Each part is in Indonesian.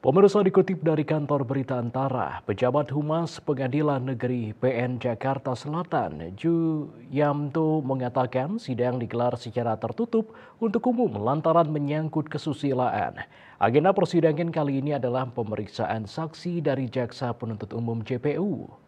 Pemirsa, dikutip dari kantor berita Antara, pejabat Humas Pengadilan Negeri PN Jakarta Selatan, Ju Yamto mengatakan sidang digelar secara tertutup untuk umum lantaran menyangkut kesusilaan. Agenda persidangan kali ini adalah pemeriksaan saksi dari Jaksa Penuntut Umum JPU.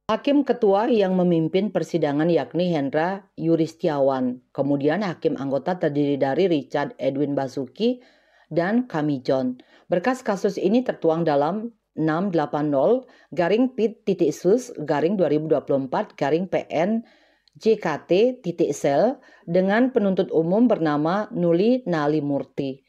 Hakim ketua yang memimpin persidangan yakni Hendra Yuristiawan. Kemudian hakim anggota terdiri dari Richard Edwin Basuki dan Kami John. Berkas kasus ini tertuang dalam 680-pit-sus-2024-PN JKT-sel dengan penuntut umum bernama Nuli Nalimurti.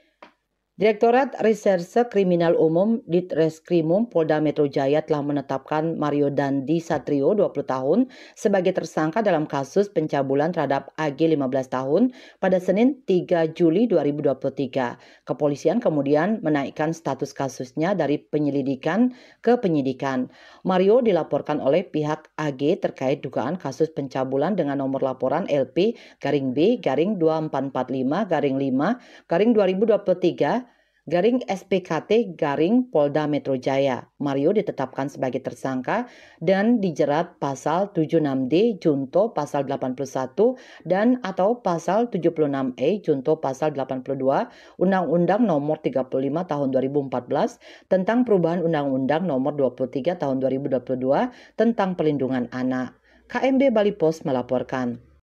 Direktorat Reserse Kriminal Umum Ditreskrimum Polda Metro Jaya telah menetapkan Mario Dandi Satrio 20 tahun sebagai tersangka dalam kasus pencabulan terhadap AG 15 tahun pada Senin 3 Juli 2023. Kepolisian kemudian menaikkan status kasusnya dari penyelidikan ke penyidikan. Mario dilaporkan oleh pihak AG terkait dugaan kasus pencabulan dengan nomor laporan LP-B-2455-5-2023 SPKT Polda Metro Jaya. Mario ditetapkan sebagai tersangka dan dijerat pasal 76D junto pasal 81 dan atau pasal 76E junto pasal 82 Undang-Undang Nomor 35 Tahun 2014 tentang perubahan Undang-Undang Nomor 23 Tahun 2022 tentang Perlindungan Anak. KMB Bali Post melaporkan.